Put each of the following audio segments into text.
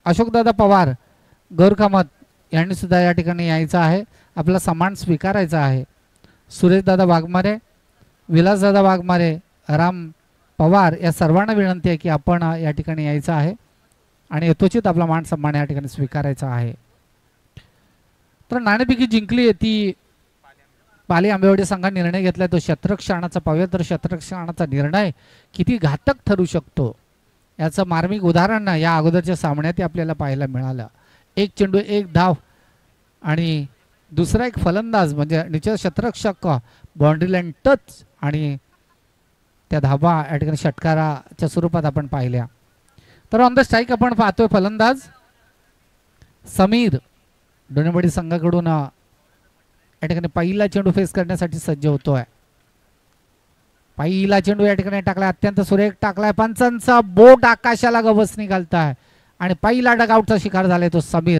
अशोकदादा पवार गौरकामत यांनी सुद्धा या ठिकाणी यायचं आहे, आपला सन्मान स्वीकारायचा आहे. सुरेशदादा वाघमारे, विलासदादा वाघमारे, राम पवार या सर्वांना विनंती आहे की आपण या ठिकाणी यायचं आहे आणि यथोचित आपला मान सन्मान या ठिकाणी स्वीकारायचा आहे. तर नाणेफेकी जिंकली ती पाली आंबेवाडी संघाने निर्णय घेतलाय तो शतरक्षणाचा पवित्र शतरक्षणाचा निर्णय किती घातक ठरू शकतो याचं मार्मिक उदाहरण या अगोदरच्या सामन्यात आपल्याला पाहायला मिळालं. एक चेंडू एक धाव आणि दुसरा एक फलंदाज म्हणजे निश्चित शतरक्षक बाउंड्री लाईन टच आणि त्या धावा या ठिकाणी षटकाराच्या स्वरूपात आपण पाहिल्या. तर ऑन द स्ट्राईक आपण पाहतोय फलंदाज समीर डोनेवाडी संघाकडून या ठिकाणी पहिला चेंडू फेस करण्यासाठी सज्ज होतोय. पहिला चेंडू या ठिकाणी टाकलाय, अत्यंत सुरेख टाकलाय, पंचांचा बोट आकाशाला गवसणी घालताय आणि पहिला डगआउटचा शिकार झालाय तो समीर.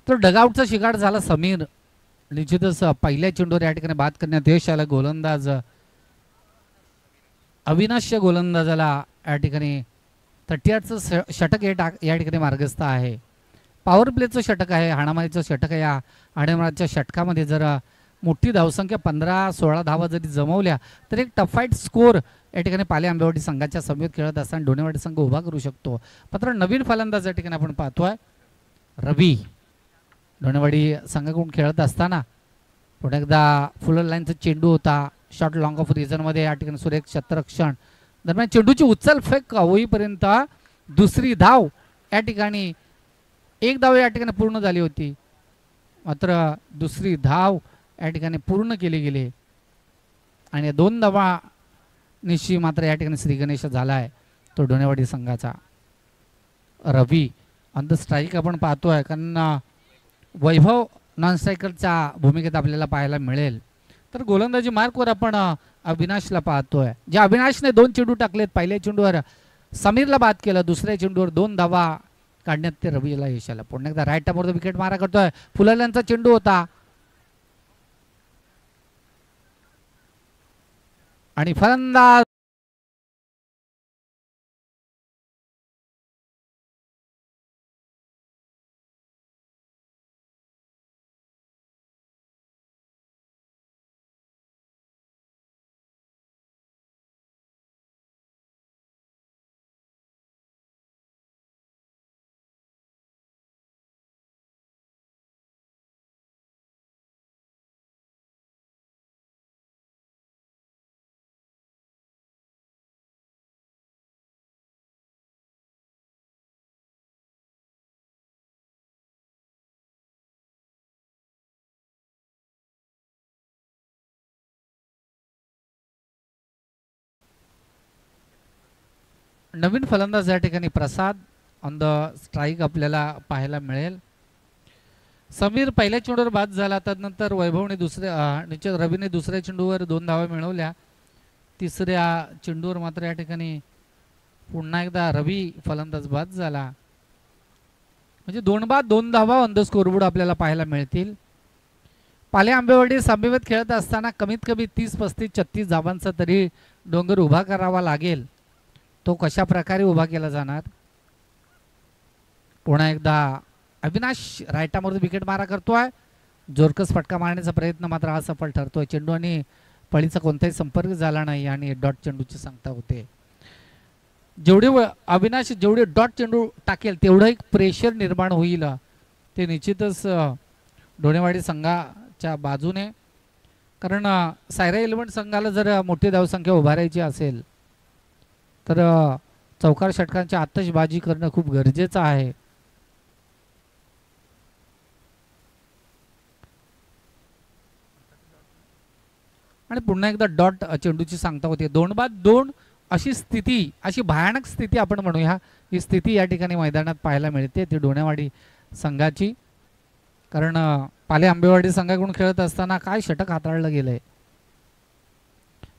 तर डगआउटचा शिकार झाला समीर. निश्चितच पहिल्या चेंडूवर या ठिकाणी बाद करण्यात यश आलं. गोलंदाज अविनाश गोलंदाजाला या ठिकाणी 38चं षटक या ठिकाणी मार्गस्थ आहे. पॉवर प्लेचं षटक आहे, हाणामारीचं षटक आहे. या हाणामारीच्या षटकामध्ये जर मोठी धावसंख्या 15-16 धावा जरी जमवल्या तर एक टफ फाईट स्कोर या ठिकाणी पाली आंबेवाडी संघाच्या समवेत खेळत असताना डोनेवाडी संघ उभा करू शकतो. मात्र नवीन फलंदाज या ठिकाणी आपण पाहतोय रवी. डोनेवाडी संघाकडून खेळत असताना पुन्हा एकदा फुल लाईनचा चेंडू होता, शॉर्ट लॉंग ऑफ रिझनमध्ये या ठिकाणी सुरेख क्षेत्ररक्षण दरम्यान चेंडूची उचल फेक होईपर्यंत दुसरी धाव या ठिकाणी एक धाव या ठिकाणी पूर्ण झाली होती. मात्र दुसरी धाव या ठिकाणी पूर्ण केली गेली आणि 2 धावा निश्चित मात्र या ठिकाणी श्री गणेश झालाय तो डोनेवाडी संघाचा. रवी ऑन द स्ट्राईक आपण पाहतोय, कारण वैभव नॉन स्ट्रायकरच्या भूमिकेत आपल्याला पाहायला मिळेल. तर गोलंदाजी मार्कवर आपण अविनाशला पाहतोय, जे अविनाशने 2 चेंडू टाकलेत. पहिल्या चेंडूवर समीरला बाद केलं, दुसऱ्या चेंडूवर 2 धावा काढण्यात ते रवीला यश आलं. पुन्हा एकदा राईट टॉपवर विकेट मारा करतोय. फुलरल्यांचा चेंडू होता आणि फलंदाज नवीन फलंदाज या ठिकाणी प्रसाद ऑन द स्ट्राईक आपल्याला पाहायला मिळेल. समीर पहिल्या चेंडूवर बाद झाला, त्यानंतर वैभवने निश्चित रवीने दुसऱ्या चेंडूवर 2 धावा मिळवल्या. तिसऱ्या चेंडूवर मात्र या ठिकाणी पुन्हा एकदा रवी फलंदाज बाद झाला. म्हणजे 2 बाद 2 धावा ऑन द स्कोरबोर्ड आपल्याला पाहायला मिळतील. पाली आंबेवाडी समवेत खेळत असताना कमीत कमी 30-35-36 धावांचा तरी डोंगर उभा करावा लागेल. तो कशा प्रकारे उभा केला जाणार. पुन्हा एकदा अविनाश राईटामध्ये विकेट मारा करतोय. जोरकस फटका मारण्याचा प्रयत्न मात्र असफल ठरतोय. चेंडू आणि पळीचा कोणताही संपर्क झाला नाही आणि डॉट चेंडूची सांगता होते. अविनाश जेवढे डॉट चेंडू टाकेल तेवढं एक प्रेशर निर्माण होईल. ते निश्चितच डोनेवाडी संघाच्या बाजूने कारण सायरा इलेव्हन संघाला जर मोठी धावसंख्या उभारायची असेल तर चौकार षटकांची आतषबाजी करणं खूप गरजेचं आहे. आणि पुन्हा एकदा डॉट चेंडूची सांगता होते. 2-2 अशी स्थिती, अशी भयानक स्थिती आपण म्हणूया, ही स्थिती या ठिकाणी मैदानात पाहायला मिळते ती डोणेवाडी संघाची. कारण पाले आंबेवाडी संघाकडून खेळत असताना काय षटक हाताळलं गेलंय.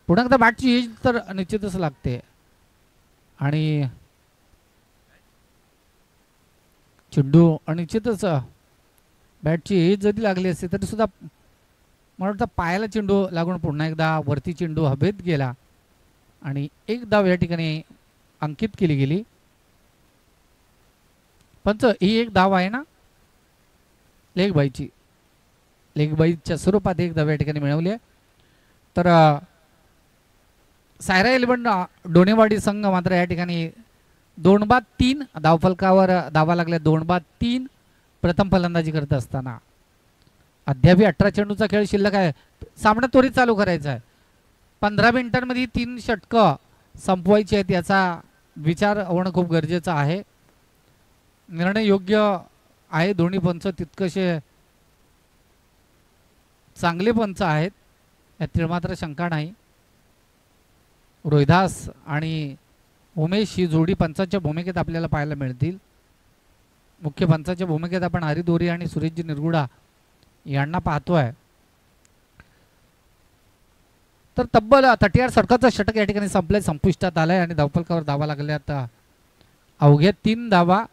पुन्हा एकदा बॅटची एज तर निश्चितच लागते आणि चेंडू निश्चितच बॅटची एज जरी लागली असते तरी सुद्धा मला वाटतं पायाला चेंडू लागून पुन्हा एकदा वरती चेंडू हवेत गेला आणि एक धाव या ठिकाणी अंकित केली गेली. पंच, ही एक धाव आहे ना लेग बाईची, लेग बाईच्या स्वरूपात एक धाव या ठिकाणी मिळवली आहे. तर सायरा इलेव्हन डोणेवाडी संघ मात्र या ठिकाणी 2-3 धावफलकावर धावा लागल्या. 2-3 प्रथम फलंदाजी करत असताना अद्याप 18 चेंडूचा खेळ शिल्लक आहे. सामना त्वरित चालू करायचा आहे. 15 मिनिटांमध्ये 3 षटकं संपवायची आहेत याचा विचार होणं खूप गरजेचं आहे. निर्णय योग्य आहे. दोन्ही पंच तितकसे चांगले पंच आहेत यात मात्र शंका नाही. रोहिदास आणि उमेश ही जोडी पंचाच्या भूमिकेत आपल्याला पाहायला मिळतील. मुख्य पंचाच्या भूमिकेत आपण हरिदोरी आणि सुरेशजी निरगुडा यांना पाहतोय. तर तब्बल 38 षटकाचं षटक या ठिकाणी संपलंय, संपुष्टात आलंय आणि धावफलकावर धावा लागल्यात अवघ्या 3 धावा.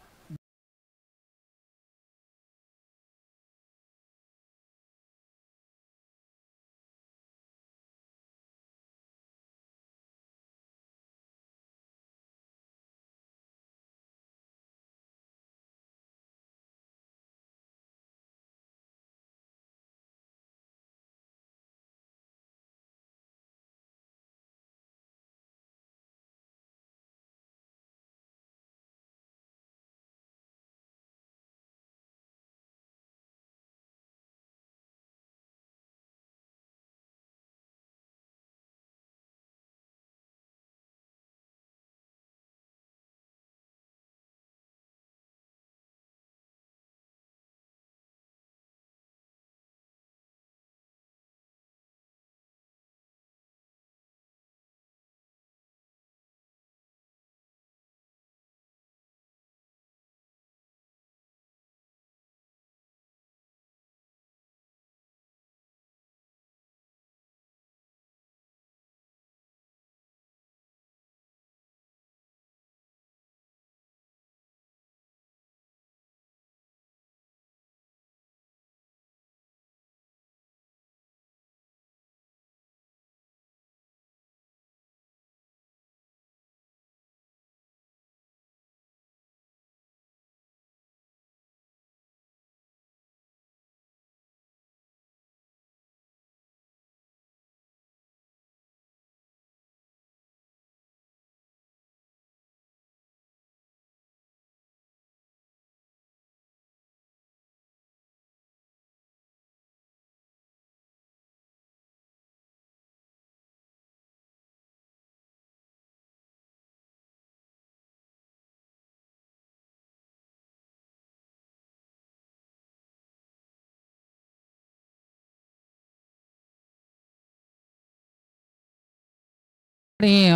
आणि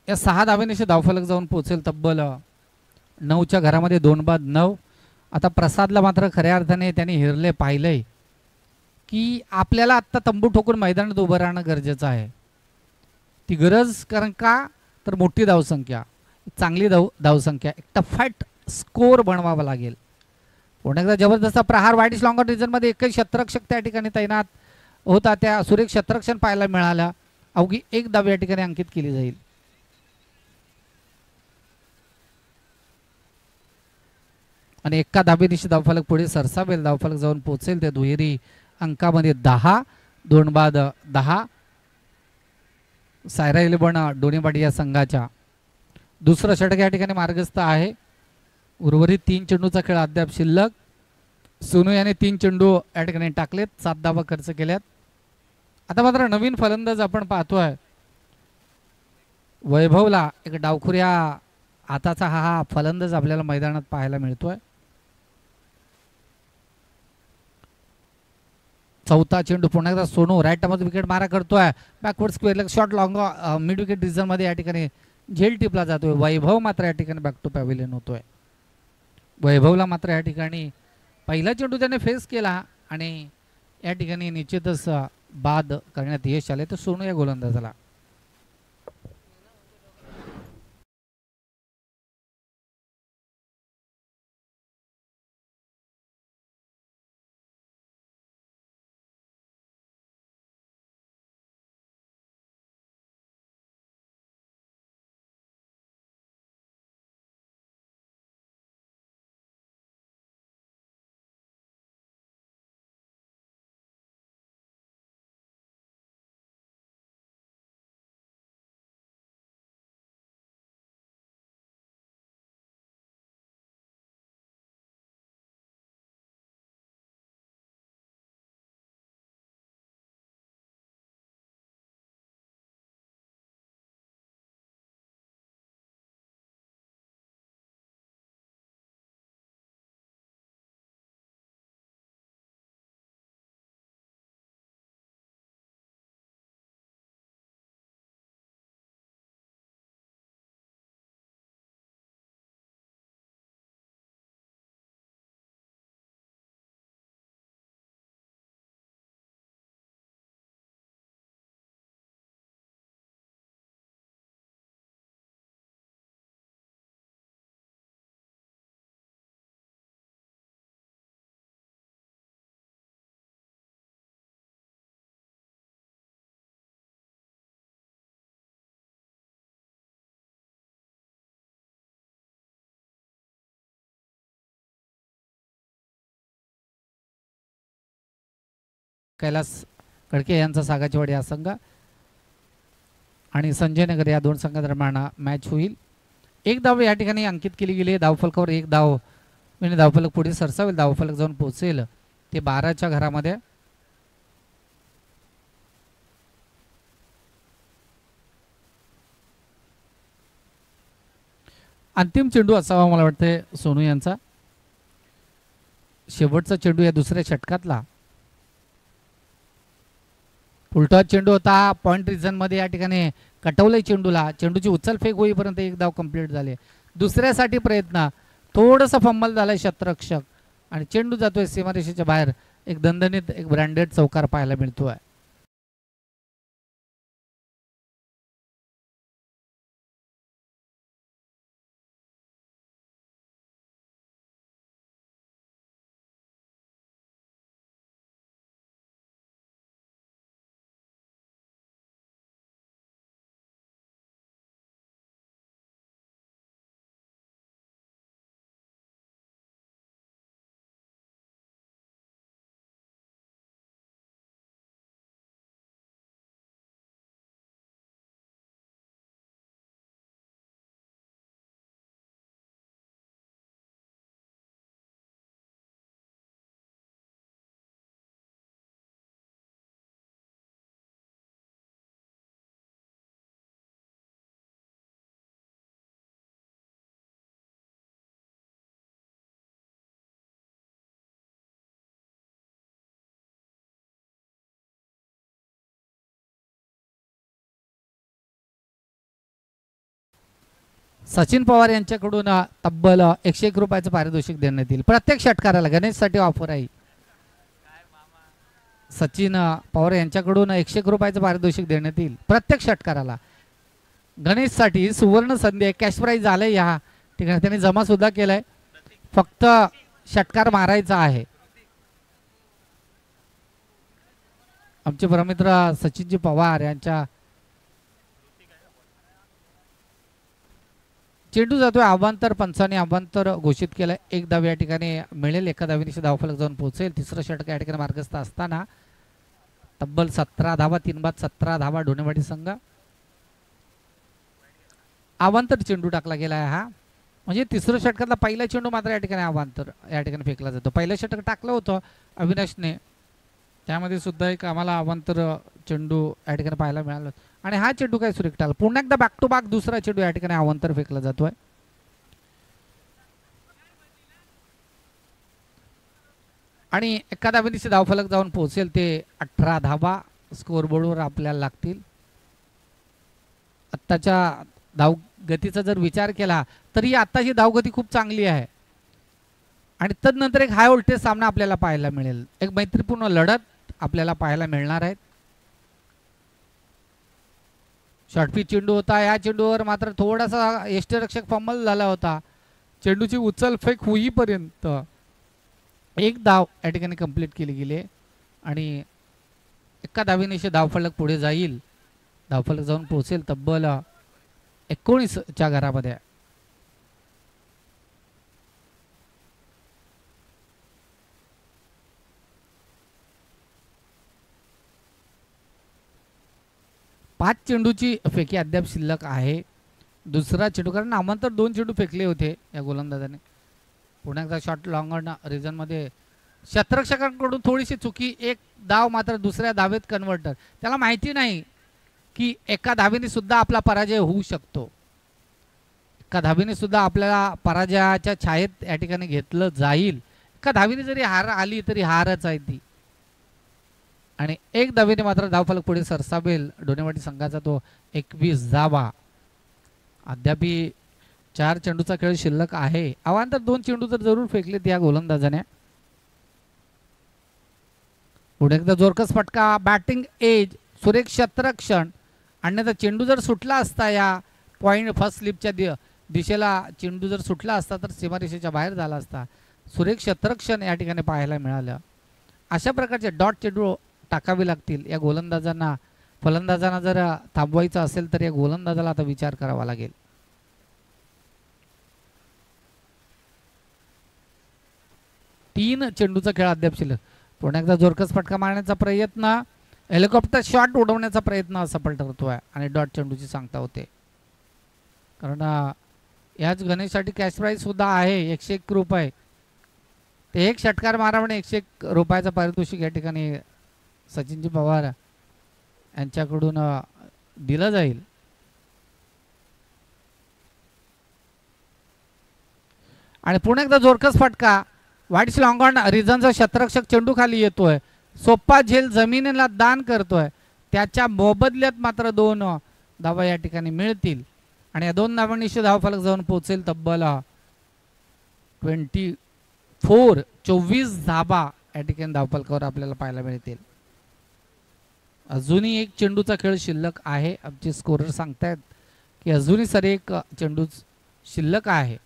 या 6 धावेनिशी धावफलक जाऊन पोहोचेल तब्बल 9च्या घरामध्ये. 2-9. आता प्रसादला मात्र खऱ्या अर्थाने त्यांनी हिरले पाहिलंय की आपल्याला आत्ता तंबू ठोकून मैदानात उभं राहणं गरजेचं आहे. ती गरज कारण का तर मोठी धावसंख्या, चांगली धावसंख्या, एक टफाईट स्कोर बनवावा लागेल. पुन्हा एकदा जबरदस्त प्रहार वाईट लॉंगर रिजनमध्ये एकही शतरक्षक त्या ठिकाणी तैनात होता. त्या सुरेख शतरक्षण पाहायला मिळाल्या. अवघी एक धाव या ठिकाणी अंकित केली जाईल. आणि एका धावेनिशी धावफलक पुढे सरसावेल. धावफलक जाऊन पोहोचेल ते दुहेरी अंकामध्ये 10. 2-10 सायरा इलेव्हन डोणेवाडी या संघाच्या. दुसरं षटक या ठिकाणी मार्गस्थ आहे. उर्वरित 3 चेंडूचा खेळ अद्याप शिल्लक. सोनू याने 3 चेंडू या ठिकाणी टाकलेत, 7 धावा खर्च केल्यात. आता मात्र नवीन फलंदाज आपण पाहतोय वैभवला, एक डावखुऱ्या हाताचा हा फलंदाज आपल्याला मैदानात पाहायला मिळतोय. चौथा चेंडू पुन्हा एकदा सोनू राईटमध्ये विकेट मारा करतोय. Backward square shot long mid wicket reason मध्ये या ठिकाणी झेल टिपला जातोय. वैभव मात्र या ठिकाणी बॅक टू पॅव्हिलियन होतोय. वैभवला मात्र या ठिकाणी पहिला चेंडू त्याने फेस केला आणि या ठिकाणी निश्चितच बाद करण्यात यश आले. तर सोनू या गोलंदाजाला कैलास कडके यांचा सागाचीवाडी हा संघ आणि संजय नगर या दोन संघादरम्यान मॅच होईल. एक धाव या ठिकाणी अंकित केली गेली. धावफलकावर एक धाव म्हणजे धावफलक पुढे सरसावेल. धावफलक जाऊन पोहोचेल ते 12च्या घरामध्ये. अंतिम चेंडू असावा मला वाटते सोनू यांचा. शेवटचा चेंडू या दुसऱ्या षटकातला. उलटा चेंडू होता पॉइंट रिझन मध्ये या ठिकाणी कटवलंय चेंडूला. चेंडूची उचल फेक होईपर्यंत एक धाव कंप्लीट झाले. दुसऱ्यासाठी प्रयत्न थोडंसं फंबल झालंय शतरक्षक आणि चेंडू जातोय सीमारेषेच्या बाहेर. एक दणदणीत एक ब्रँडेड चौकार पाहायला मिळतोय. सचिन पवार यांच्याकडून तब्बल 101 रुपयाचं पारितोषिक देण्यात येईल प्रत्येक षटकाराला. गणेशसाठी ऑफर आहे. सचिन पवार यांच्याकडून 101 रुपयाचं पारितोषिक देण्यात येईल प्रत्येक षटकाराला. गणेशसाठी सुवर्ण संधी आहे. कॅश प्राईज आलंय या ठिकाणी. त्यांनी जमा सुद्धा केलाय. फक्त षटकार मारायचा आहे. आमचे परमित्र सचिनजी पवार यांच्या चेंडू जातोय अवांतर. पंचाने अवांतर घोषित केलं. एक धाव या ठिकाणी मिळेल. एका धावीनिशी धावफलक जाऊन पोहोचेल. तिसरं षटक या ठिकाणी मार्गस्थ असताना तब्बल 17 धावा. 3 बाद 17 धावा ढोणेवाडी संघ. अवांतर चेंडू टाकला गेला आहे हा. म्हणजे तिसरं षटकातला पहिला चेंडू मात्र या ठिकाणी अवांतर या ठिकाणी फेकला जातो. पहिलं षटक टाकलं होतं अविनाशने त्यामध्ये सुद्धा एक आम्हाला अवांतर चेंडू या ठिकाणी पाहायला मिळाला आणि हा चेंडू काय सुरेख टाळला. पुन्हा एकदा बॅक टू बॅक दुसरा चेंडू या ठिकाणी अवांतर फेकला जातोय. आणि एका धावेनिशी धावफलक जाऊन पोहोचेल ते 18 धावा स्कोअरबोर्डवर आपल्याला लागतील. आत्ताच्या धावगतीचा जर विचार केला तरी आत्ताची धावगती खूप चांगली आहे आणि तदनंतर एक हाय व्होल्टेज सामना आपल्याला पाहायला मिळेल. एक मैत्रीपूर्ण लढत आपल्याला पाहायला मिळणार आहे. शॉर्टपिच चेंडू होता. या चेंडूवर मात्र थोडासा यष्टीरक्षक फंबल झाला होता. चेंडूची उचल फेक होईपर्यंत एक धाव या ठिकाणी कंप्लीट केली गेली आणि एका धावेनिशी धावफलक पुढे जाईल. धावफलक जाऊन पोहोचेल तब्बल 19च्या घरामध्ये. पाच चेंडूची फेकी अद्याप शिल्लक आहे. दुसरा चेंडू कारण नामांतर 2 चेंडू फेकले होते या गोलंदाजाने. पुन्हा एकदा शॉट लॉंग ऑन रिझनमध्ये क्षेत्ररक्षकांकडून थोडीशी चुकी. एक धाव मात्र दुसऱ्या धावेत कन्व्हर्टर. त्याला माहिती नाही की एका धावेने सुद्धा आपला पराजय होऊ शकतो. एका धावेने सुद्धा आपल्याला पराजयाच्या छायेत या ठिकाणी घेतलं जाईल. एका धावेने जरी हार आली तरी हारच आहे ती आणि एक धावेने मात्र धावफलक पुढे सरसावेल डोनेवाडी संघाचा तो 21 धावा. अद्याप 4 चेंडूचा खेळ शिल्लक आहे. अवांतर 2 चेंडू तर जरूर फेकलेत या गोलंदाजाने. पुढे एकदा जोरकस फटका. बॅटिंग एज सुरेख क्षेत्ररक्षण. अन्यथा चेंडू जर सुटला असता या पॉइंट फर्स्ट स्लिपच्या दिशेला चेंडू जर सुटला असता तर सीमारेषेच्या बाहेर झाला असता. सुरेख क्षेत्ररक्षण या ठिकाणी पाहायला मिळालं. अशा प्रकारचे डॉट चेंडू टाकावे लागतील या गोलंदाजांना. फलंदाजांना जर थांबवायचं असेल तर या गोलंदाजाला आता विचार करावा लागेल. तीन चेंडूचा खेळ अद्याप शिल्लक. पुन्हा एकदा जोरकस फटका मारण्याचा प्रयत्न. हेलिकॉप्टर शॉट उडवण्याचा प्रयत्न सफल ठरतोय आणि डॉट चेंडूची सांगता होते. कारण याच गणेशसाठी कॅश प्राईज सुद्धा आहे 101 रुपये. ते एक षटकार मारावणे 101 रुपयाचा पारितोषिक या ठिकाणी सचिनजी पवार यांच्याकडून दिलं जाईल. आणि पुन्हा एकदा जोरकस फटका. वाईड्स लॉंग ऑन रिझनचा क्षेत्ररक्षक चेंडू खाली येतोय. सोप्पा झेल जमिनीला दान करतोय. त्याच्या मोबदल्यात मात्र 2 धावा या ठिकाणी मिळतील आणि या 2 धावांनिशी धावफलक जाऊन पोहोचेल तब्बल 24 धावा या ठिकाणी धावफलकावर आपल्याला पाहायला मिळतील. अजूनही एक चेंडूचा खेळ शिल्लक आहे. आमचे स्कोरर सांगतायत की अजूनही सर एक चेंडू शिल्लक आहे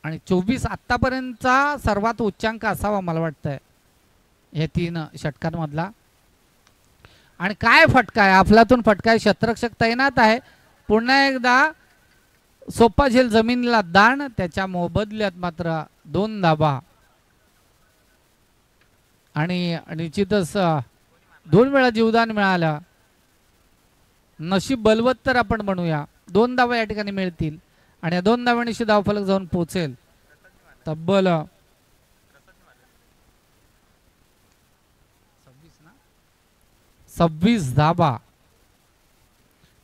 आणि 24 आतापर्यंतचा सर्वात उच्चांक असावा मला वाटतंय हे 3 षटकांमधला. आणि काय फटका आहे. अफलातून फटका आहे. क्षेत्ररक्षक तैनात आहे. पुन्हा एकदा सोप्पा झेल जमिनीला दान. त्याच्या मोबदल्यात मात्र 2 धावा आणि निश्चितच 2 वेळा जीवदान मिळालं. नशीब बलवत तर आपण म्हणूया. 2 धावा या ठिकाणी मिळतील आणि या 2 धावांनिशी धावफलक जाऊन पोहोचेल तब्बल 26 धावा.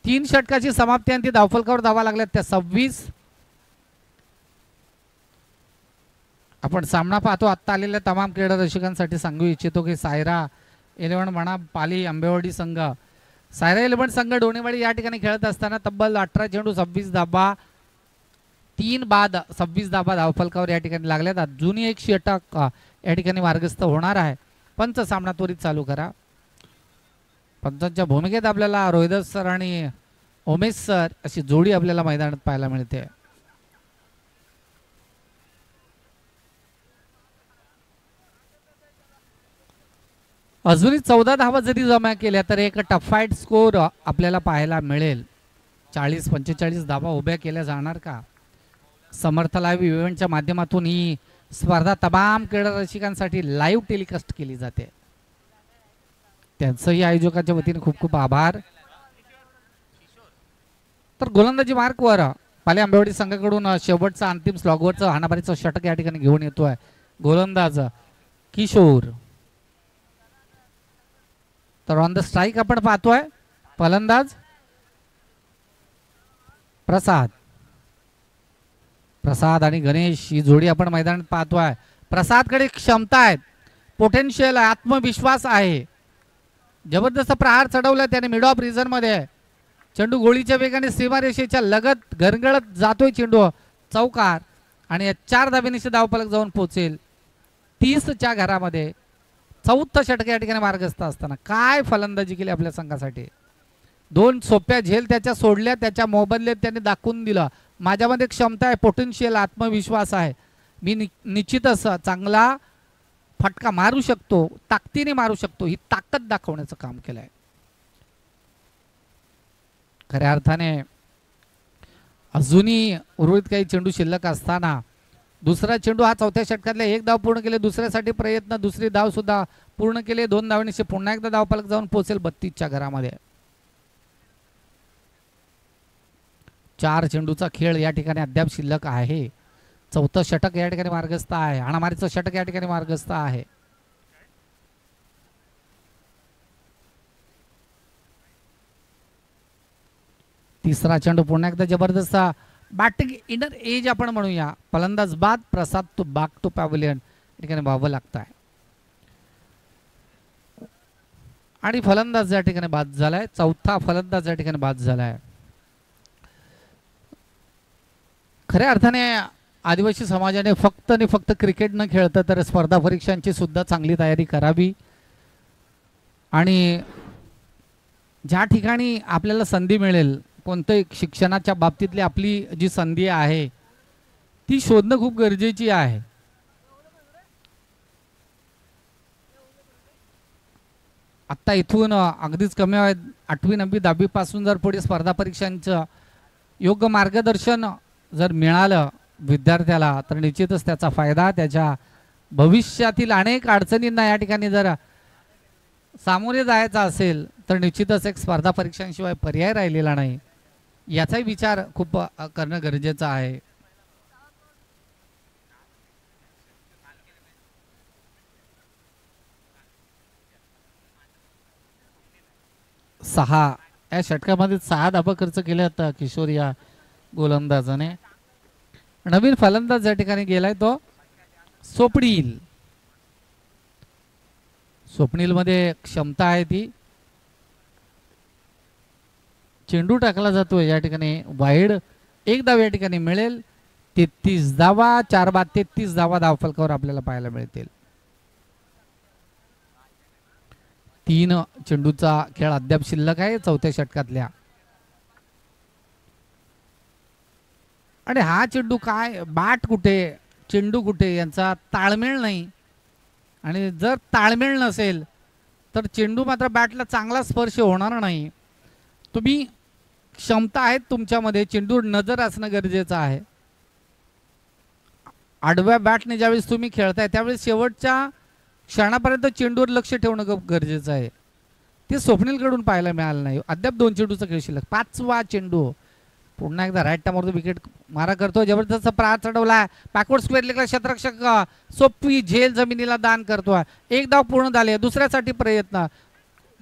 3 षटकाची समाप्ती आणि ती धावफलकावर धावा लागल्यात त्या 26. आपण सामना पाहतो. आत्ता आलेल्या तमाम क्रीडा रसिकांसाठी सांगू इच्छितो की सायरा 11 म्हणा पाली आंबेवाडी संघ. सायरा 11 संघ डोनेवाडी या ठिकाणी खेळत असताना तब्बल 18 चेंडू 26 धाबा 3 बाद 26 धाबा धावफलकावर या ठिकाणी लागल्यात. अजूनही एक षटक या ठिकाणी मार्गस्थ होणार आहे. पंच सामना त्वरित चालू करा. पंचांच्या भूमिकेत आपल्याला रोहिदास सर आणि उमेश सर अशी जोडी आपल्याला मैदानात पाहायला मिळते. अजूनही 14 धावा जरी जमा केल्या तर एक टफ फाईट स्कोर आपल्याला पाहायला मिळेल. 40-45 धावा उभ्या केल्या जाणार का. समर्थ लाईव्ह इव्हेंटच्या माध्यमातून ही स्पर्धा तमाम क्रीडा रसिकांसाठी लाईव्ह टेलिकास्ट केली जाते. त्यांचंही आयोजकांच्या वतीने खूप खूप आभार. तर गोलंदाजी मार्कवर पाली आंबेवाडी संघाकडून शेवटचा अंतिम स्लॉगवरचं हाणामारीचं षटक या ठिकाणी घेऊन येतोय गोलंदाज किशोर. तर ऑन द स्ट्राईक आपण पाहतोय फलंदाज प्रसाद. प्रसाद आणि गणेश ही जोडी आपण मैदानात पाहतोय. प्रसादकडे क्षमता आहेत, पोटेन्शियल आहे, आत्मविश्वास आहे. जबरदस्त प्रहार चढवला त्याने मिड ऑफ रिझन मध्ये. चेंडू गोळीच्या वेगाने सीमारेषेच्या लगत घरगळत जातोय चेंडू चौकार आणि 4 धाबेनिशी धावफलक जाऊन पोहोचेल 30च्या घरामध्ये. चौथं षटक या ठिकाणी मार्गस्थ असताना काय फलंदाजी केली आपल्या संघासाठी. 2 सोप्या झेल त्याच्या सोडल्या, त्याच्या मोबदल्यात त्याने दाखवून दिलं माझ्यामध्ये क्षमता आहे, पोटेन्शियल, आत्मविश्वास आहे, मी निश्चितच चांगला फटका मारू शकतो, ताकदीने मारू शकतो, ही ताकद दाखवण्याचं काम केलंय. खऱ्या अर्थाने अजूनही उर्वरित काही चेंडू शिल्लक असताना दुसरा चेंडू हा चौथ्या षटकातल्या 1 धाव पूर्ण केले, दुसऱ्यासाठी प्रयत्न, दुसरी धाव सुद्धा पूर्ण केले. 2 धावांनी पुन्हा एकदा धावफलक जाऊन पोहोचेल 32च्या घरामध्ये. 4 चेंडूचा खेळ या ठिकाणी अद्याप शिल्लक आहे. चौथं षटक या ठिकाणी मार्गस्थ आहे, हाणामारीचं षटक या ठिकाणी मार्गस्थ आहे. तिसरा चेंडू पुन्हा एकदा जबरदस्त बॅटिंग इनर एज आपण म्हणूया. फलंदाज बाद, प्रसाद तो बाग टू पॅव्हलियन या ठिकाणी व्हावं लागत आहे आणि फलंदाज या ठिकाणी बाद झालाय. चौथा फलंदाज या ठिकाणी बाद झालाय. खऱ्या अर्थाने आदिवासी समाजाने फक्त आणि फक्त क्रिकेट न खेळता तर स्पर्धा परीक्षांची सुद्धा चांगली तयारी करावी आणि ज्या ठिकाणी आपल्याला संधी मिळेल, कोणत्याही शिक्षणाच्या बाबतीतली आपली जी संधी आहे ती शोधणं खूप गरजेची आहे. आत्ता इथून अगदीच कमी वयात 8वी 9वी 10वी पासून जर पुढे स्पर्धा परीक्षांचं योग्य मार्गदर्शन जर मिळालं विद्यार्थ्याला तर निश्चितच त्याचा फायदा, त्याच्या भविष्यातील अनेक अडचणींना या ठिकाणी जर सामोरे जायचं असेल तर निश्चितच एक स्पर्धा परीक्षांशिवाय पर्याय राहिलेला नाही, याचाही विचार खूप करणं गरजेचं आहे. सहा या षटकामध्ये 6 धाबा खर्च केले होता किशोर या गोलंदाजाने. नवीन फलंदाज या ठिकाणी गेलाय तो स्वप्नील. स्वप्नील मध्ये क्षमता आहे ती. चेंडू टाकला जातोय या ठिकाणी वाईड. 1 धाव या ठिकाणी मिळेल. 33 धावा, 4 बाद 33 धावा धावफलकावर आपल्याला पाहायला मिळतील. 3 चेंडूचा खेळ अद्याप शिल्लक आहे चौथ्या षटकातल्या आणि हा चेंडू काय, बॅट कुठे चेंडू कुठे यांचा ताळमेळ नाही आणि जर ताळमेळ नसेल तर चेंडू मात्र बॅटला चांगला स्पर्श होणार नाही. तुम्ही क्षमता आहेत तुमच्यामध्ये, चेंडू नजर असणं गरजेचं आहे. आडव्या बॅटने ज्यावेळेस तुम्ही खेळताय त्यावेळेस शेवटच्या क्षणापर्यंत चेंडूवर लक्ष ठेवणं गरजेचं आहे. ते स्वप्नीलकडून पाहायला मिळालं नाही. अद्याप 2 चेंडूचा खेळ शिल्लक. 5वा चेंडू पुन्हा एकदा राईट टामवर विकेट मारा करतो. जबरदस्त प्रहार चढवला. बॅकवर्ड स्क्वेअर लेगला क्षेत्ररक्षक सोपी झेल जमिनीला दान करतोय. 1 धाव पूर्ण झाले. दुसऱ्यासाठी प्रयत्न,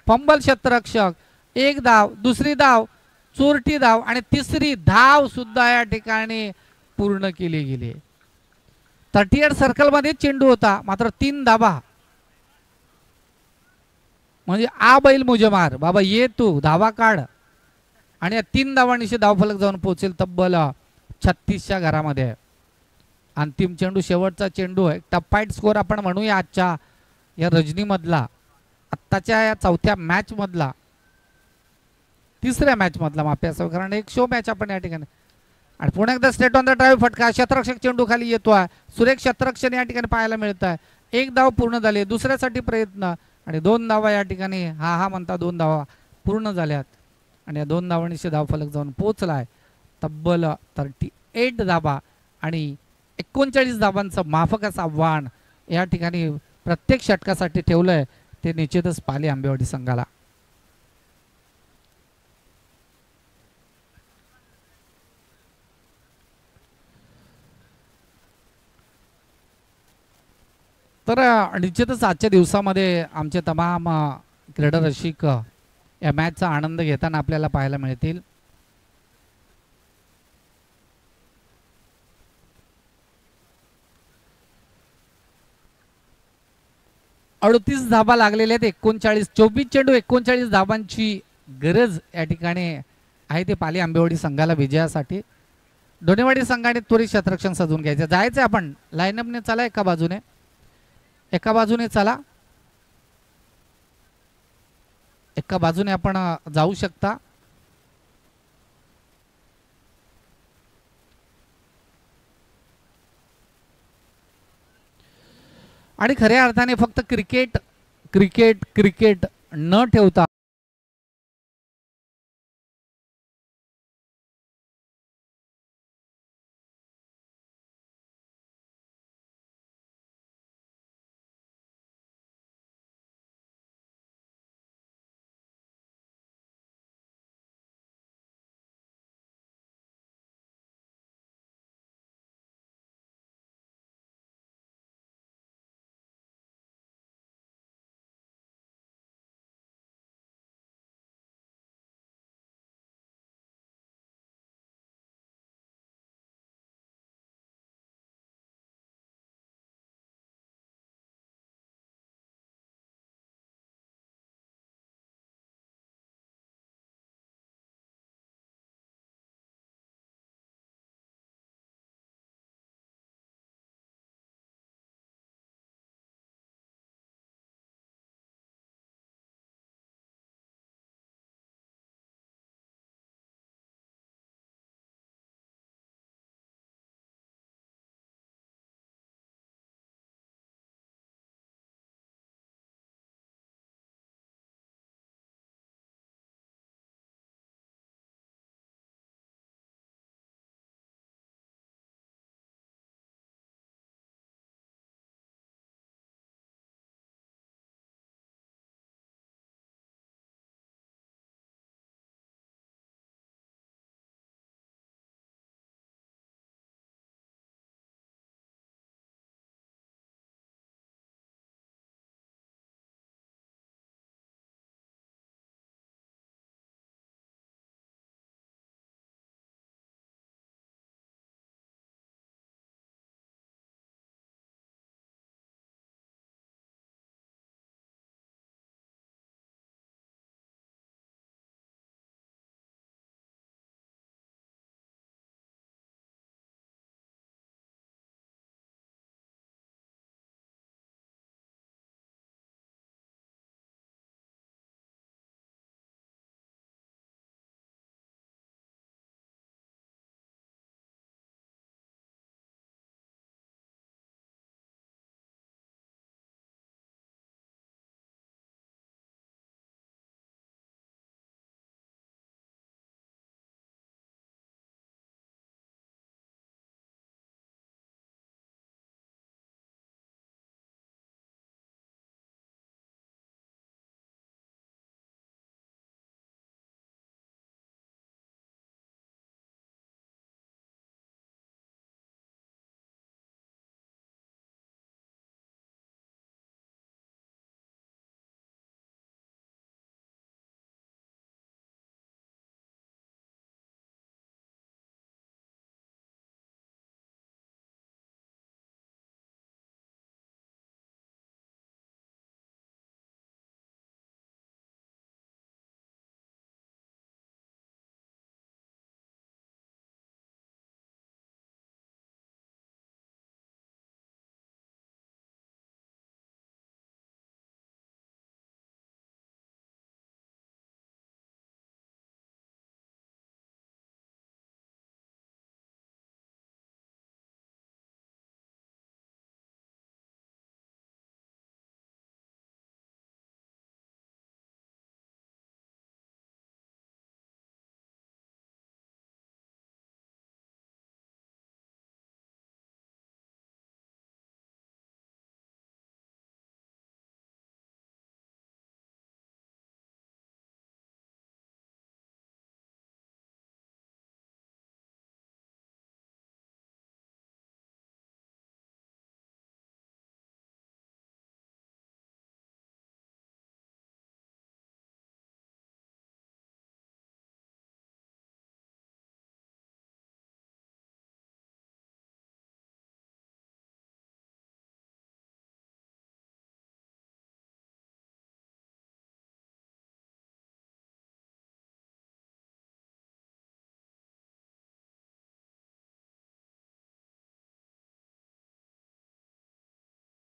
फंबल क्षेत्ररक्षक, 1 धाव, दुसरी धाव, चोरटी धाव आणि तिसरी धाव सुद्धा या ठिकाणी पूर्ण केली गेली. 38 सर्कल मध्ये चेंडू होता मात्र 3 धावा. म्हणजे आ बैल मुझे मार बाबा, ये तू धावा काढ आणि या 3 धावांनीशी धावफलक जाऊन पोहोचेल तब्बल 36च्या घरामध्ये. अंतिम चेंडू, शेवटचा चेंडू आहे. टफ फाईट स्कोर आपण म्हणूया आजच्या या रजनी मधला, आत्ताच्या या चौथ्या मॅच मधला, तिसऱ्या मॅच मधला माफी असावं कारण एक शो मॅच आपण या ठिकाणी. आणि पुन्हा एकदा स्टेट ऑन द ड्राईव्ह फटका. क्षेत्ररक्षक चेंडू खाली येतोय. सुरेख क्षेत्ररक्षण या ठिकाणी पाहायला मिळत आहे. 1 धाव पूर्ण झाली. दुसऱ्यासाठी प्रयत्न आणि 2 धावा या ठिकाणी हा म्हणता 2 धावा पूर्ण झाल्यात आणि या 2 धावांनीशी धावफलक जाऊन पोहोचलाय तब्बल 38 धावा आणि 39 धावांचं माफक असं आव्हान या ठिकाणी प्रत्येक षटकासाठी ठेवलंय. ते निश्चितच पाली आंबेवाडी संघाला. तर निश्चितच आजच्या दिवसामध्ये आमचे तमाम क्रीडारसिक या मॅचचा आनंद घेताना आपल्याला पाहायला मिळतील. अडतीस धाबा लागलेल्या आहेत. 24 चेंडू 39 धाबांची गरज या ठिकाणी आहे ते पाली आंबेवाडी संघाला विजयासाठी. डोनेवाडी संघाने त्वरित क्षेत्ररक्षण सजवून घ्यायचं. जायचं आपण लाईनअपने चला, एका बाजूने चला, एका बाजूने आपण जाऊ शकता. आणि खऱ्या अर्थाने फक्त क्रिकेट क्रिकेट क्रिकेट न ठेवता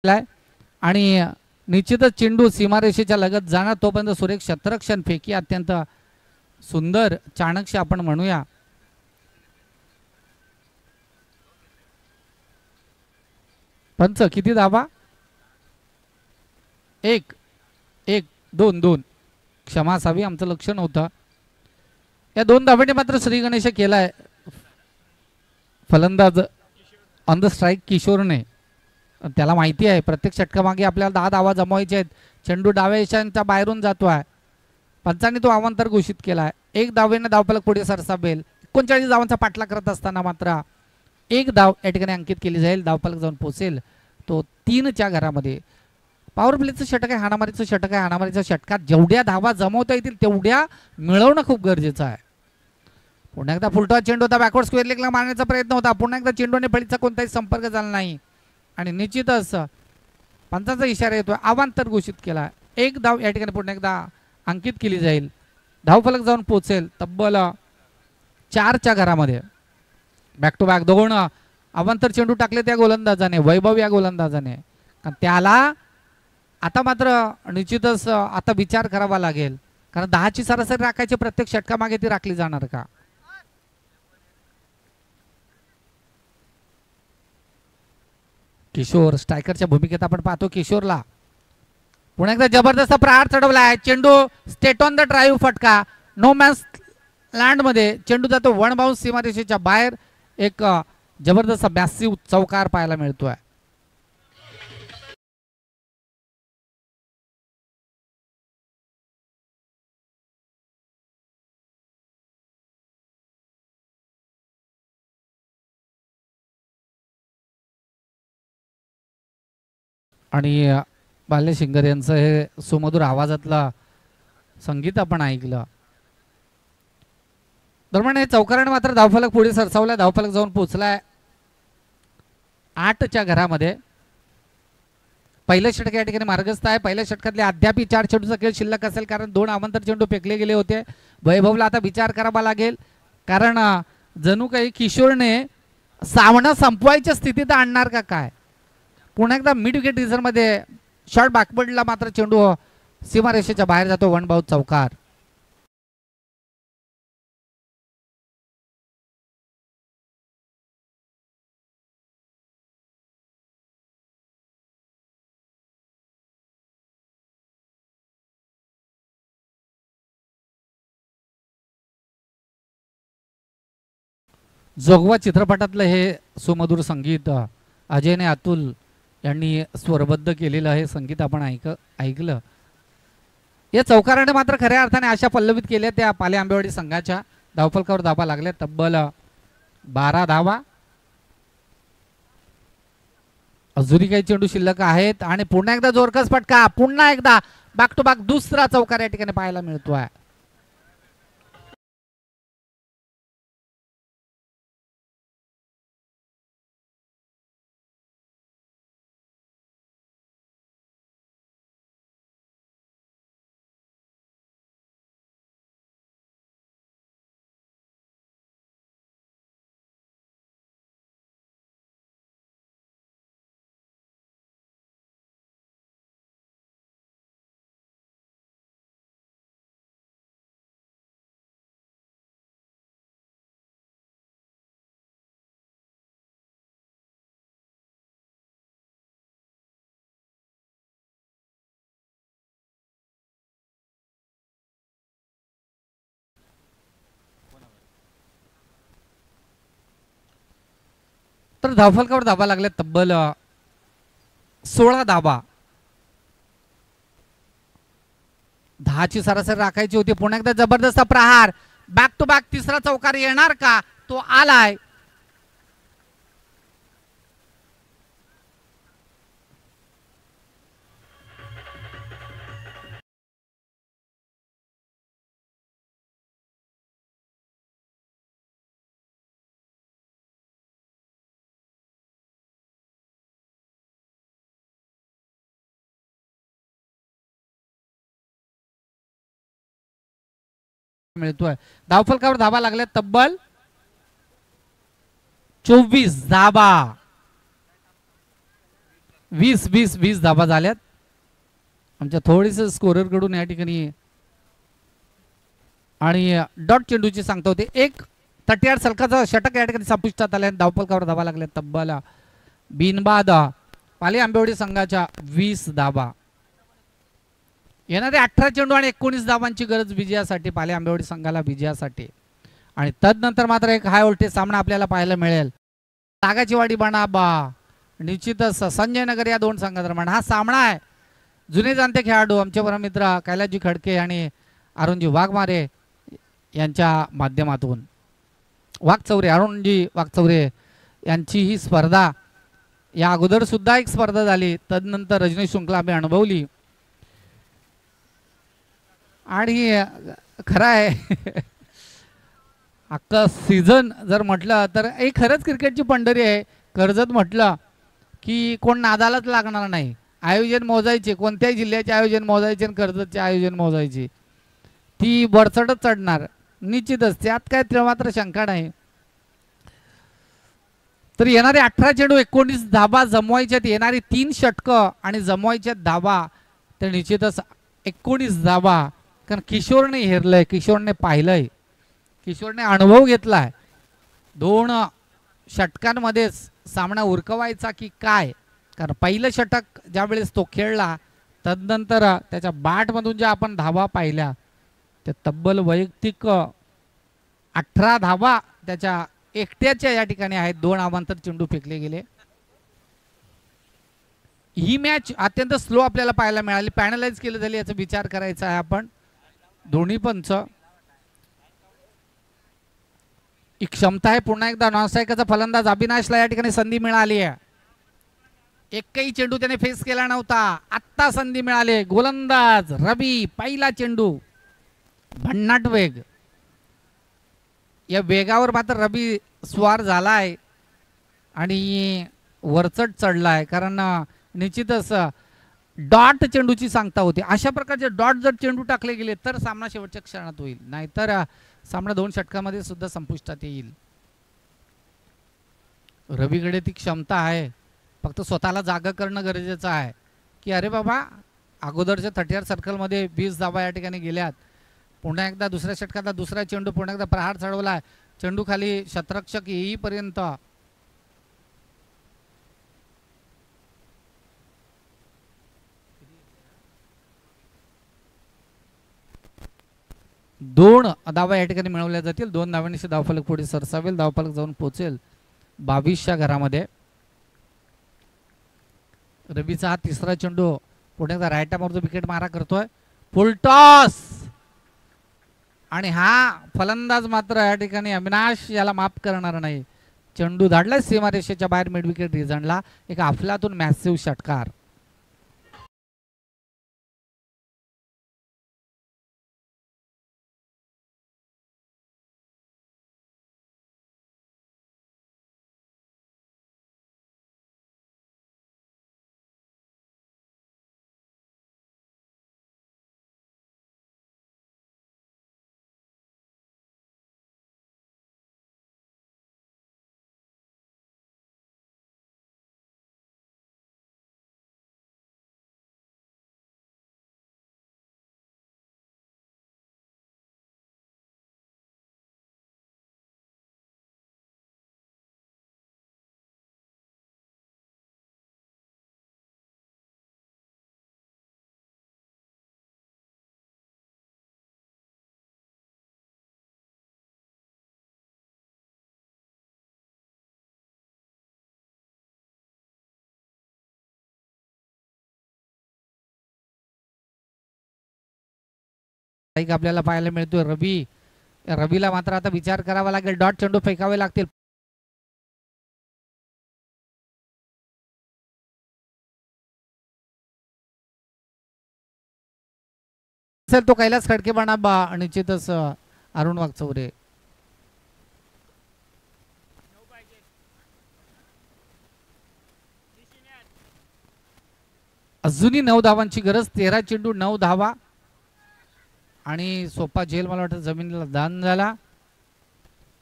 आणि निश्चितच चेंडू सीमारेषेच्या लगत जाणार तोपर्यंत सुरेख शतरक्षण फेकी अत्यंत सुंदर चाणक्य आपण म्हणूया. पंच किती धावा? 1 1 2 2. क्षमा असावी, आमचं लक्ष नव्हतं. या 2 धावेने मात्र श्री गणेश केलाय. फलंदाज ऑन द स्ट्राईक किशोरने. त्याला माहिती आहे प्रत्येक षटकामागे आपल्याला 10 धावा जमवायचे आहेत. चेंडू डाव्या यशांच्या बाहेरून जातोय. पंचांनी तो अवांतर घोषित केलाय. 1 धावेने धावफलक पुढे सरसावेल. 39 धावांचा पाठलाग करत असताना मात्र 1 धाव या ठिकाणी अंकित केली जाईल. धावफलक जाऊन पोहोचेल तो 3च्या घरामध्ये. पॉवर प्लेचं षटक आहे, हाणामारीचं षटक आहे. हाणामारीच्या षटकात जेवढ्या धावा जमवता येतील तेवढ्या मिळवणं खूप गरजेचं आहे. पुन्हा एकदा फुलटॉस चेंडू होता, बॅकवर्ड स्क्वेअर लेगला मारण्याचा प्रयत्न होता. पुन्हा एकदा चेंडूने फळीचा कोणताही संपर्क झाला नाही आणि निश्चितच पंचाचा इशारा येतोय. अवांतर घोषित केला. 1 धाव या ठिकाणी पुन्हा एकदा अंकित केली जाईल. धावफलक जाऊन पोहोचेल तब्बल 4च्या घरामध्ये. बॅक टू बॅक 2 अवांतर चेंडू टाकले त्या गोलंदाजाने, वैभव या गोलंदाजाने. त्याला आता मात्र निश्चितच आता विचार करावा लागेल, कारण 10ची सरासरी राखायची प्रत्येक षटकामागे ती राखली जाणार का? किशोर स्ट्रायकरच्या भूमिकेत आपण पाहतो. किशोरला पुन्हा एकदा जबरदस्त प्रहार चढवला आहे. चेंडू स्टेट ऑन द ड्राईव्ह फटका. नो मॅन्स लँड मध्ये चेंडू जातो. 1 बाउन्स सीमारेषेच्या बाहेर. एक जबरदस्त मॅसिव्ह चौकार पाहायला मिळतोय. आणि बाल्य शिंगर यांचं हे सुमधुर आवाजातला संगीत आपण ऐकलं. दरम्यान हे चौकाराने मात्र धावफलक पुढे सरसावला. धावफलक जाऊन पोहोचलाय 8च्या घरामध्ये. पहिलं षटक या ठिकाणी मार्गस्थ आहे. पहिल्या षटकातले अद्याप 4 चेंडूचा खेळ शिल्लक असेल, कारण 2 अवांतर चेंडू फेकले गेले होते. वैभवला आता विचार करावा लागेल, कारण जणू काही किशोरने सामना संपवायच्या स्थितीत आणणार का काय. पुन्हा एकदा मिड विकेट रिझर्व मध्ये शॉर्ट बॅकवर्डला मात्र चेंडू सीमारेषेच्या बाहेर जातो. 1 बाउन्स चौकार. जोगवा चित्रपटातलं हे सुमधुर संगीत अजयने अतुल यांनी स्वरबद्ध केलेलं आहे संगीत आपण ऐकलं. या चौकाराने मात्र खऱ्या अर्थाने आशा पल्लवित केल्या त्या पाले आंबेवाडी संघाच्या. धावफलकावर धावा लागल्या तब्बल 12 धावा. अजूनही काही चेंडू शिल्लक आहेत आणि पुन्हा एकदा जोरकस फटका. पुन्हा एकदा बॅक टू बॅक दुसरा चौकार या ठिकाणी पाहायला मिळतोय. तर धावफलकावर धावा लागल्या तब्बल 16 धावा. 10ची सरासरी राखायची होती. पुन्हा एकदा जबरदस्त प्रहार. बॅक टू बॅक तिसरा चौकार येणार का? तो आलाय. मिळतोय. धावफलकावर धावा लागल्या तब्बल 24 धावा. 20 धाबा झाल्यात आमच्या थोडीस स्कोरर कडून या ठिकाणी. आणि डॉट चेंडूची सांगता होते. एक 38 सलकाचा षटक या ठिकाणी संपुष्टात आल्या. धावफलकावर धावा लागल्या तब्बल बिनबाद पाली आंबेवडी संघाच्या 20 धाबा. येणारे 18 चेंडू आणि 19 धावांची गरज विजयासाठी पाली आंबेवडी संघाला विजयासाठी. आणि तदनंतर मात्र एक हाय व्होल्टेज सामना आपल्याला पाहायला मिळेल. तागाची वाडी बनाबा निश्चितच संजय नगर या दोन संघादरम्यान हा सामना आहे. जुने जाणते खेळाडू आमचे परमित्र कैलासजी खडके आणि अरुणजी वाघमारे यांच्या माध्यमातून वाघचौरे अरुणजी वाघचौरे यांची ही स्पर्धा या अगोदर सुद्धा एक स्पर्धा झाली. तदनंतर रजनी शृंखला आम्ही अनुभवली. आणि खरं आहे अख्खा सीझन जर म्हटलं तर एक खरंच क्रिकेटची पंढरी आहे. कर्जत म्हटलं की कोण नादालाच लागणार नाही. आयोजन मोजायचे कोणत्याही जिल्ह्याचे आयोजन मोजायचे आणि कर्जतचे आयोजन मोजायचे ती बरचटच चढणार निश्चितच. त्यात काय मात्र शंका नाही. तर येणारे 18 चेंडू 19 धाबा जमवायच्यात. येणारी 3 षटकं आणि जमवायच्यात धाबा तर निश्चितच 19 धाबा. कारण किशोरने हेरलंय, किशोरने पाहिलंय, किशोरने अनुभव घेतलाय. 2 षटकांमध्येच सामना उरकवायचा की काय. कारण पहिलं षटक ज्या वेळेस तो खेळला तदनंतर त्याच्या बॅटमधून ज्या आपण धावा पाहिल्या त्या तब्बल वैयक्तिक 18 धावा त्याच्या एकट्याच्या या ठिकाणी आहेत. 2 अवांतर चेंडू फेकले गेले. ही मॅच अत्यंत स्लो आपल्याला पाहायला मिळाली. पॅनलाइज केलं झाली याचा विचार करायचा आहे आपण. दोन्ही पंच एक क्षमता आहे. पुन्हा एकदा नॉनस्ट्रायकरचा फलंदाज अविनाशला या ठिकाणी संधी मिळाली आहे. एकही चेंडू त्याने फेस केला नव्हता. आत्ता संधी मिळाली. गोलंदाज रवी पहिला चेंडू भन्नाट वेग. या वेगावर मात्र रवी स्वार झालाय आणि वरचढ चढलाय. कारण निश्चितच डॉट चेंडूची सांगता होती. अशा प्रकारचे डॉट जर चेंडू टाकले गेले तर सामना शेवटच्या क्षणात होईल. नाहीतर सामना 2 षटकामध्ये सुद्धा संपुष्टात येईल. रवीकडे ती क्षमता आहे. फक्त स्वतःला जागा करणं गरजेचं आहे की अरे बाबा अगोदरच्या 38 सर्कलमध्ये 20 धावा या ठिकाणी गेल्यात. पुन्हा एकदा दुसऱ्या षटकातला दुसरा चेंडू पुन्हा एकदा प्रहार चढवला. चेंडू खाली शतरक्षक येईपर्यंत दोन धावा या ठिकाणी मिळवल्या जातील. 2 धावांनी धावफलक पुढे सरसावेल. धावफलक जाऊन पोहोचेल 22च्या घरामध्ये. रवीचा हा तिसरा चेंडू पुढे एकदा राईट आर्मवर विकेट मारा करतोय. फुलटॉस आणि हा फलंदाज मात्र या ठिकाणी अविनाश याला माफ करणार नाही. चेंडू धाडला सीमारेषेच्या बाहेर मिड विकेट रिझनला. एक अफलातून मॅसिव्ह षटकार. आपल्याला पाहायला मिळतोय रवी. रवीला मात्र आता विचार करावा लागेल. डॉट चेंडू फेकावे लागतील. तो कैलास खडके बा निश्चितच अरुण वाघचौरे. अजूनही 9 धावांची गरज. 13 चेंडू 9 धावा आणि सोपा झेल मला वाटतं जमिनीला दान झाला.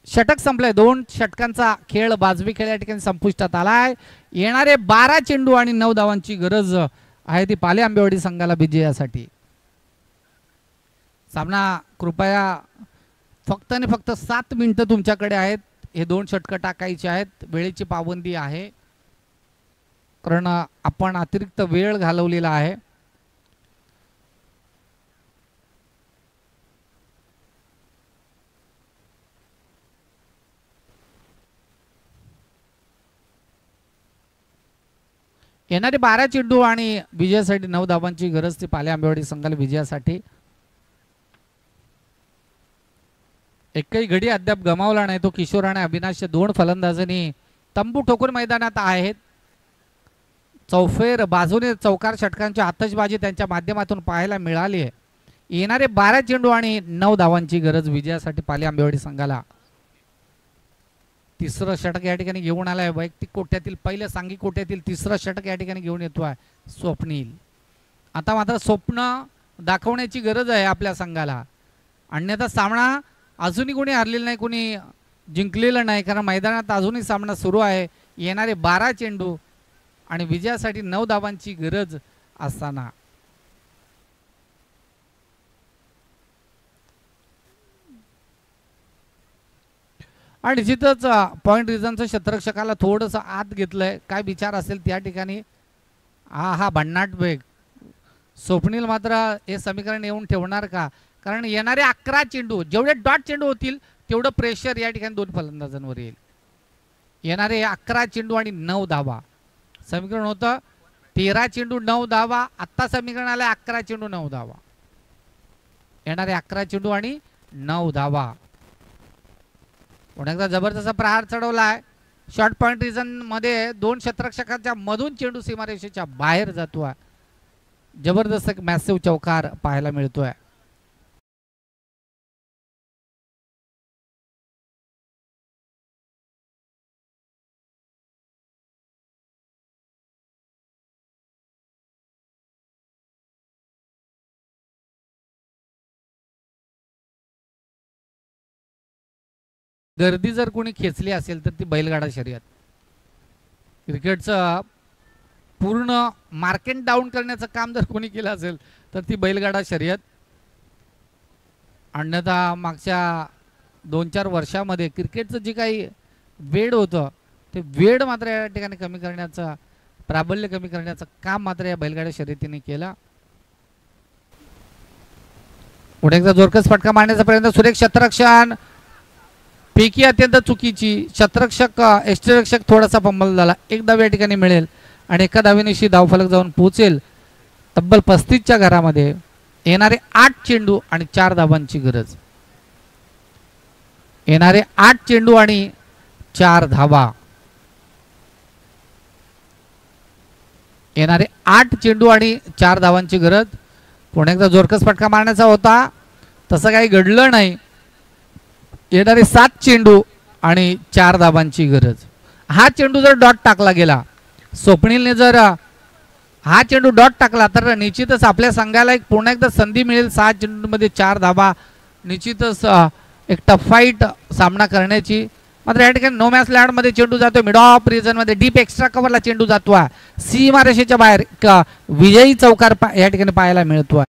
षटक संपलंय. 2 षटकांचा खेळ, बाजवी खेळ या ठिकाणी संपुष्टात आलाय. येणारे 12 चेंडू आणि 9 धावांची गरज आहे ती पाले आंबेवाडी संघाला विजयासाठी. सामना कृपया फक्त आणि फक्त 7 मिनिटं तुमच्याकडे आहेत. हे 2 षटकं टाकायचे आहेत. वेळेची पाबंदी आहे कारण आपण अतिरिक्त वेळ घालवलेला आहे. येणारे 12 चेंडू आणि विजयासाठी 9 धावांची गरज ती पाले आंबेवाडी संघाला विजयासाठी. एकही घडी अद्याप गमावला नाही तो किशोर आणि अविनाश 2 फलंदाजांनी तंबू ठोकून मैदानात आहेत. चौफेर बाजूने चौकार षटकांची आतषबाजी त्यांच्या माध्यमातून पाहायला मिळाली आहे. येणारे 12 चेंडू आणि 9 धावांची गरज विजयासाठी पाले आंबेवाडी संघाला. तिसरं षटक या ठिकाणी घेऊन आलाय. वैयक्तिक कोट्यातील पहिलं सांघिक कोट्यातील तिसरं षटक या ठिकाणी घेऊन येतोय स्वप्नील. आता मात्र स्वप्न दाखवण्याची गरज आहे आपल्या संघाला. अन्यथा सामना अजूनही कोणी हरलेलं नाही, कोणी जिंकलेलं नाही कारण मैदानात अजूनही सामना सुरू आहे. येणारे 12 चेंडू आणि विजयासाठी 9 धावांची गरज असताना आणि निश्चितच पॉइंट रिझनचं क्षेत्ररक्षकाला थोडंसं आत घेतलंय. काय विचार असेल त्या ठिकाणी. हा भन्नाट वेग. स्वप्नील मात्र हे समीकरण येऊन ठेवणार का? कारण येणारे 11 चेंडू, जेवढे डॉट चेंडू होतील तेवढं प्रेशर या ठिकाणी 2 फलंदाजांवर येईल. येणारे 11 चेंडू आणि 9 धावा. समीकरण होतं 13 चेंडू 9 धावा. आत्ता समीकरण आलंय 11 चेंडू 9 धावा. येणारे 11 चेंडू आणि 9 धावा. पुन्हा एकदा जबरदस्त प्रहार चढवलाय. शॉर्ट पॉइंट रिजन मध्ये 2 क्षेत्ररक्षकांच्या मधून चेंडू सीमारेषेच्या बाहेर जातोय. जबरदस्त मॅसिव्ह चौकार पाहायला मिळतोय. गर्दी जर कोणी खेचली असेल तर ती बैलगाडा शर्यत. क्रिकेटचं पूर्ण मार्केट डाऊन करण्याचं काम जर कोणी केलं असेल तर ती बैलगाडा शर्यत. अन्यथा मागच्या 2-4 वर्षामध्ये क्रिकेटचं जे काही वेळ होतं ते वेळ मात्र या ठिकाणी कमी करण्याचं, प्राबल्य कमी करण्याचं काम मात्र या बैलगाडा शर्यतीने केलं. पुढे एकदा जोरकस फटका मारण्याचा प्रयत्न. सुरेख क्षेत्ररक्षण पैकी अत्यंत चुकीची. क्षेत्ररक्षक यष्टिरक्षक थोडासा फंबल झाला. एक धाव या ठिकाणी मिळेल आणि एका धावेनिशी धावफलक जाऊन पोहोचेल तब्बल 35च्या घरामध्ये. येणारे 8 चेंडू आणि 4 धावांची गरज. येणारे 8 चेंडू आणि 4 धावा. येणारे 8 चेंडू आणि 4 धावांची गरज. पुन्हा एकदा जोरकस फटका मारण्याचा होता, तसं काही घडलं नाही. येणारे 7 चेंडू आणि 4 धावांची गरज. हा चेंडू जर डॉट टाकला गेला, स्वप्नीलने जर हा चेंडू डॉट टाकला तर निश्चितच आपल्या संघाला एक पुन्हा एकदा संधी मिळेल 6 चेंडूमध्ये 4 धावा. निश्चितच एक टफ फाईट सामना करण्याची. मात्र या ठिकाणी नो मॅच लँड मध्ये चेंडू जातोय. मिड ऑफ रिजन मध्ये डीप एक्स्ट्रा कव्हरला चेंडू जातोय. सीमारेषेच्या बाहेर विजयी चौकार या ठिकाणी पाहायला मिळतोय.